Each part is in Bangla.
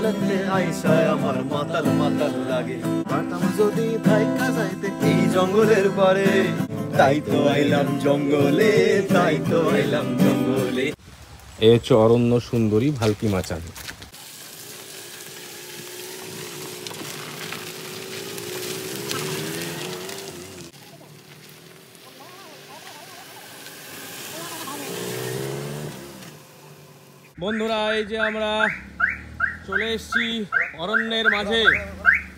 জঙ্গলেতে আইসায় আমার মাতাল মাতাল লাগে, পারতাম যদি থাইকা যাইতে এই জঙ্গলের পারে, তাই তো আইলাম জঙ্গলে, তাই তো আইলাম জঙ্গলে। এ হচ্ছে অরণ্য সুন্দরী ভালকি মাচান। বন্ধুরা, এই যে আমরা চলে এসেছি অরণ্যের মাঝে।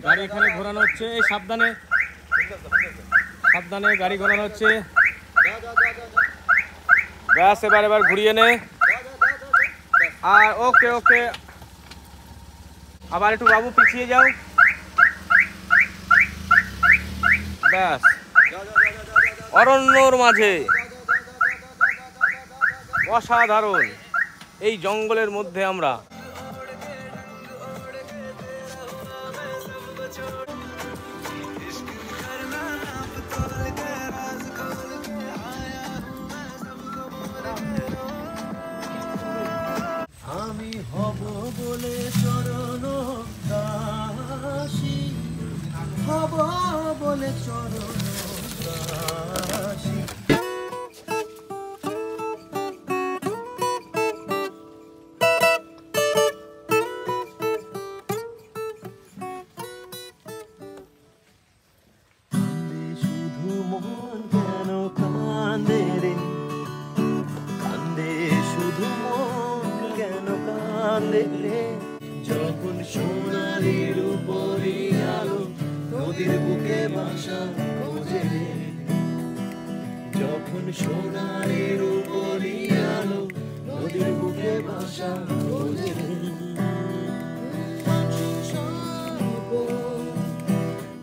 গাড়ি এখানে ঘোরানো হচ্ছে, এই সাবধানে সাবধানে গাড়ি ঘোরানো হচ্ছে। ব্যাস, এবার ঘুরিয়ে নে। আর ওকে ওকে, আবার একটু বাবু পিছিয়ে যাও। ব্যাস, অরণ্যর মাঝে অসাধারণ এই জঙ্গলের মধ্যে আমরা। আমি হব বলে চরণ দাসী, হব বলে চরণ দাসী। শুধু মন কেন কান্দে রে, কান্দে শুধু মন কেন কান্দে রে, যখন সোনালির উপরে আলো নদীর বুকে বাসা খোঁজে রে, যখন সোনালির উপরে আলো নদীর বুকে বাসা খোঁজে রে।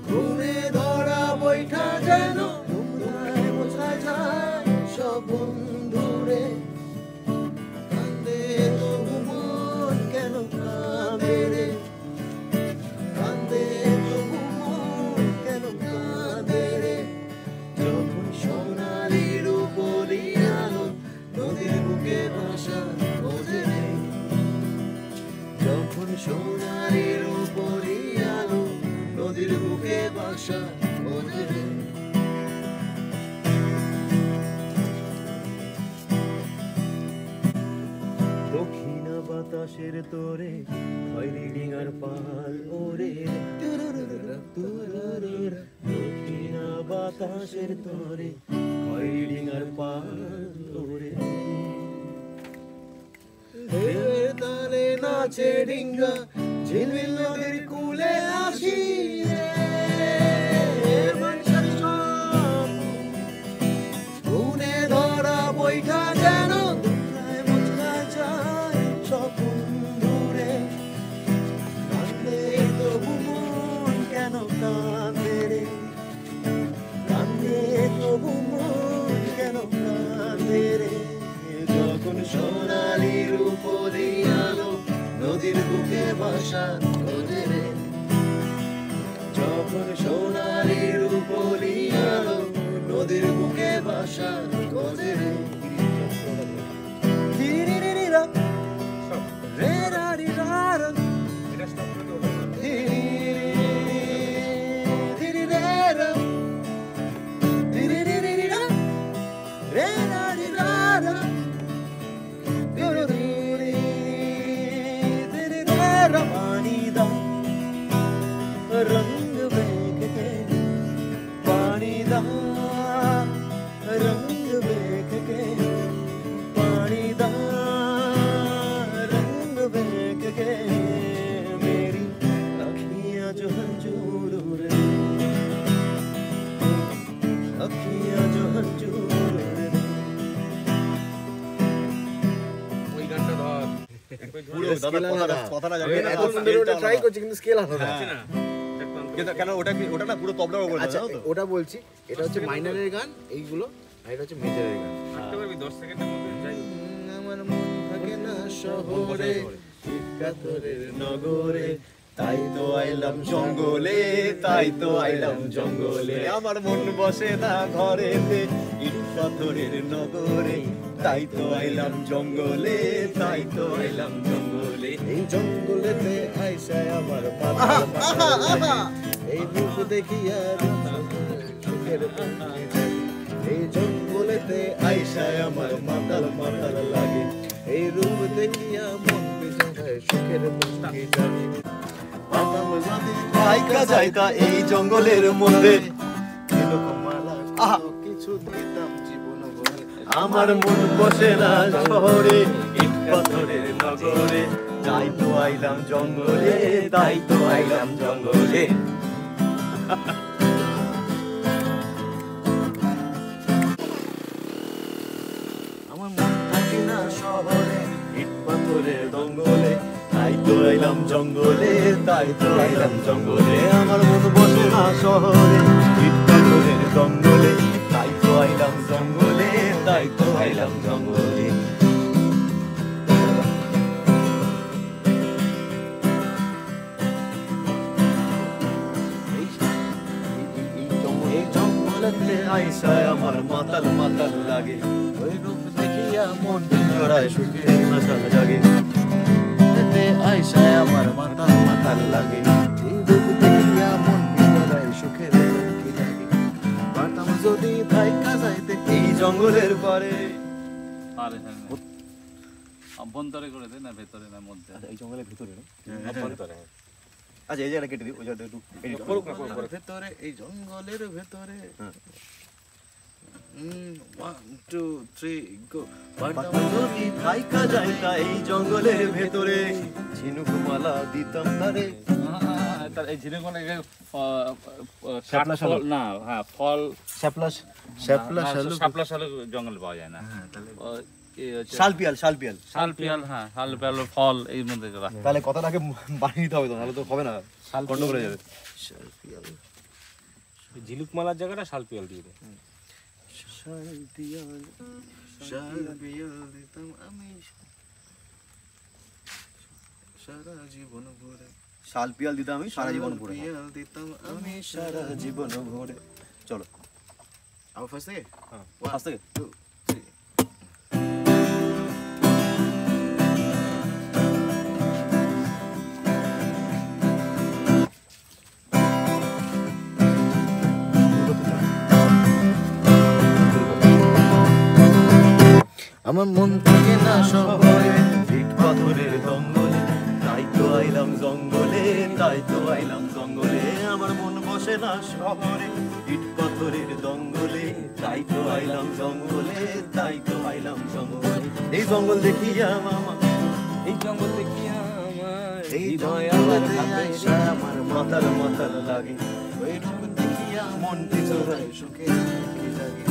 ঘুরে ধরা বৈঠা যেন তোমরায় বোঝা যায় সব বন্ধুরে, কান্দে তবু মন কেন কাঁদে রে, কান্দে তবু মন কেন কাঁদে রে, যখন সোনালির উপরে আলো নদীর বুকে বাসা খোঁজে রে, যখন সোনালির উপরে আলো নদীর বুকে বাসা খোঁজে রে। দক্ষিণা বাতাসের তোরে খয়রি ডিঙার পাল ওরে, দক্ষিণা বাতাসের তোরে খয়রি ডিঙার পাল ওরে, ঢেউয়ের তালে নাচে ডিঙ্গা ঝিলমিল নদীর কূলে আসি রে, মানুষের সব গুনে ধরা বৈঠা যেন তোমরায় বোঝা যায় সব বন্ধুরে, কান্দে তবু মন কেন কাঁদে রে, কান্দে তবু মন কেন কাঁদে রে, যখন সোনালির উপরে আলো নদীর বুকে বাসা খোঁজে রে, যখন সোনালির উপরে আলো নদীর বুকে বাসা খোঁজে রে। पानी दा रंग वेख के, पानी दा रंग वेख के, पानी दा रंग वेख के, मेरी अखियां जो हंजूर रे, अखियां जो हंजूर रे। ওই গানটা ধর পুরো দাদা কথাটা যাবে না, এত সুন্দর ওটা ট্রাই করছি কিন্তু স্কেল আলাদা আছে না, কিন্তু কেন ওটা না পুরো তবলার উপর আছে। আচ্ছা ওটা বলছি, এটা হচ্ছে মাইনারের গান এইগুলো, আর এটা হচ্ছে মেজরের গান। থাকতে পারবি 10 সেকেন্ডের মধ্যে? যাই আমার মন থাকে না শহরে, কাতরের নগরে, তাই তো আইলাম জঙ্গলে, তাই তো আইলাম জঙ্গলে, আমার মন বসে না ঘরেতে, ইট পাথরের নগরে, তাই তো আইলাম জঙ্গলে, তাই তো আইলাম জঙ্গলে। এই জঙ্গলেতে আইসায় আমার মাথা, এই রূপ দেখিয়া সুখের পঙ্খী জাগে। এই জঙ্গলেতে আইসায় আমার মাতাল মাতাল লাগে, এই রূপ দেখিয়া মন বিজয় সুখের পঙ্খী জাগে। পাতাম যদি ভাইকা যাইতা এই জঙ্গলের মধ্যে, কিছু দিতাম জীবন ভরে। আমার মন বসে না শহরে, ইট পাথরের নগরে, তাই তো আইলাম জঙ্গলে, তাই তো আইলাম জঙ্গলে। আমার মন থাকে না শহরে, ইট পাথরের জঙ্গলে, তাই তো আইলাম জঙ্গলে, তাই তো আইলাম জঙ্গলে। আমার মন বসে না শহরে, ইট পাথরের জঙ্গলে, তাই তো আইলাম জঙ্গলে, তাই তো আইলাম জঙ্গলে। এই জঙ্গলেতে আইসায় আমার মাতাল মাতাল লাগে, ওই রূপ দেখিয়া মন জড়ায় সুখের মশাল জাগে। এতে আইসায় আমার মাতাল মাতাল লাগে, এই রূপ দেখিয়া মন জড়ায় সুখের পঙ্খী জাগে। পাতাম যদি থাইকা যাইতে এই জঙ্গলের পারে। অভ্যন্তরে করে দে না ভেতরে না মধ্যে? এই জঙ্গলের ভিতরে অভ্যন্তরে। আচ্ছা এই জায়গাটা কেটে দিই, ওই জায়গাটা একটু ভেতরে, এই জঙ্গলের ভেতরে। 1 2 3 গো। পাতাম যদি থাইকা যাইতা এই জঙ্গলের ভেতরে, ঝিনুক মালা দিতাম তারে। তার এই ঝিনুক মানে শাপলা শালুক। না, হ্যাঁ ফল শ্যাপলা শ্যাপলা শালুক, শাপলা শালুক জঙ্গল পাওয়া যায় না। শালপিয়াল, শালপিয়াল। শাল পিয়াল, হ্যাঁ শাল পিয়াল ফল এই মধ্যে করা। তাহলে কথাটাকে বানিয়ে নিতে হবে তো, নাহলে তো হবে না, গন্ডগোল হয়ে যাবে। ঝিলুক মালার জায়গাটা শালপিয়াল দিয়ে দেয়। শালপিয়াল দিতাম আমি সারা জীবন ভরে। শালপিয়াল দিতাম আমি সারা জীবন ভরে। শালপিয়াল দিতাম আমি সারা জীবন ভরে। চলো আমার ফার্স্ট থেকে ফার্স্ট থেকে। 2 3 আমার মন থাকে না শহরে, ইট পাথরের জঙ্গলে, তাই তো আইলাম জঙ্গলে, তাই তো আইলাম জঙ্গলে। আমার মন বসে না শহরে, ইট পাথরের জঙ্গলে, তাই তো আইলাম জঙ্গলে, তাই তো আইলাম জঙ্গলে। এই জঙ্গল দেখিয়া মামা, এই জঙ্গল দেখিয়া আমার এই হৃদয় জঙ্গলেতে আমার আইসা আমার মাতাল মাতাল লাগে, ওই রূপ দেখিয়া মন পিছড়ায় সুখে জাগে।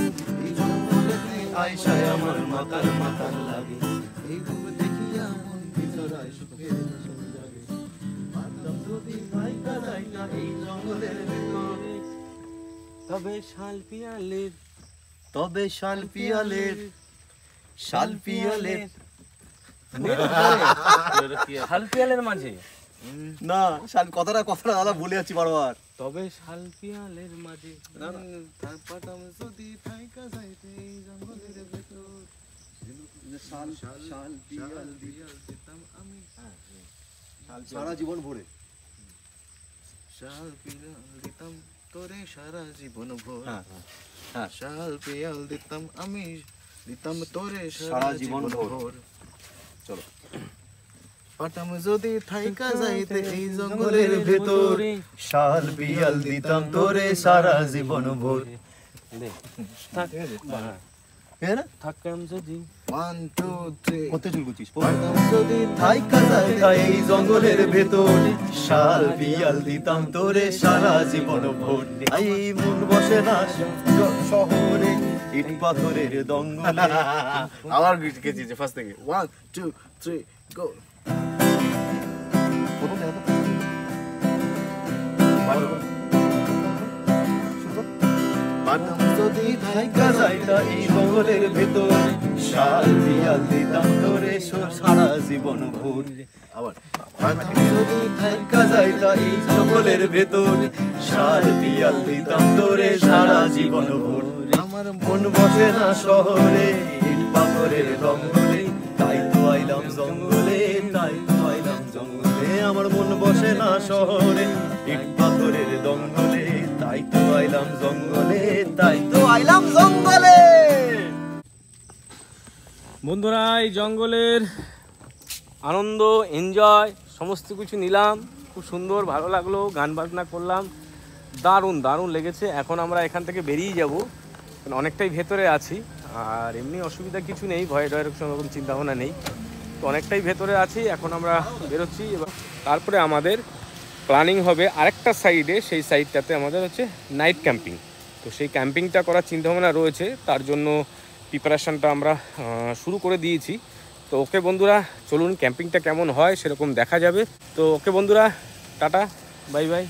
এই জঙ্গলেতে আইসা আমার মাতাল মাতাল লাগে, এই রূপ দেখিয়া মন পিছড়ায় সুখে জাগে। পাতাম যদি থাইকা যাইতা এই জঙ্গলের ভিতরে, তবে শালপিয়ালের তবে শালপিয়ালের, শালপিয়ালের শালপিয়ালের মাঝে, না শাল কথাটা দাদা বলে যাচ্ছি বারবার। তবে শালপিয়ালের মাঝে পাতাম যদি থাইকা যাইতে এই জঙ্গলের ভেতর। শালপিয়াল দিতাম আমি সারা জীবন ভরে। শালপিয়াল দিতাম তোরে সারা জীবন ভর। হ্যাঁ হ্যাঁ। শালপিয়াল দিতাম আমি, দিতাম তোরে সারা সারা জীবন জীবন ভর। ভর। চলো পাতাম যদি থাইকা যাইতে এই জঙ্গলের ভেতর। শালপিয়াল দিতাম তোরে সারা জীবন ভর। থাকতাম যদি 1 2 3 কত চুল করছিস? পাতাম যদি থাইকা যাইতা এই জঙ্গলের ভেতর, শালপিয়াল দিতাম তোরে সারা জীবন ভর। এই মন বসে না শহরে, ইট পাথরের জঙ্গলে। আবার গেছি ফার্স্ট থেকে 1 2 3 গো। পাতাম যদি থাইকা যাইতা এই জঙ্গলের ভেতর, শালপিয়াল দিতাম তোরে সারা জীবন ভর। আবার যদি থাইকা যাইতা এই জঙ্গলের ভেতর, শালপিয়াল দিতাম তোরে সারা জীবন ভর। আমার মন বসে না শহরে, ইট পাথরের বন্ধুরা এই জঙ্গলের আনন্দ এনজয় সমস্ত কিছু নিলাম, খুব সুন্দর ভালো লাগলো, গান বাজনা করলাম, দারুণ দারুণ লেগেছে। এখন আমরা এখান থেকে বেরিয়ে যাব, অনেকটাই ভেতরে আছি, আর এমনি অসুবিধা কিছু নেই, ভয় ডয়ের কোনো চিন্তাভাবনা নেই, তো অনেকটাই ভেতরে আছি। এখন আমরা বেরোচ্ছি, এবার তারপরে আমাদের প্ল্যানিং হবে আরেকটা সাইডে, সেই সাইডটাতে আমাদের হচ্ছে নাইট ক্যাম্পিং। তো সেই ক্যাম্পিংটা করার চিন্তাভাবনা রয়েছে, তার জন্য প্রিপারেশানটা আমরা শুরু করে দিয়েছি। তো ওকে বন্ধুরা, চলুন ক্যাম্পিংটা কেমন হয় সেরকম দেখা যাবে। তো ওকে বন্ধুরা, টাটা, বাই বাই।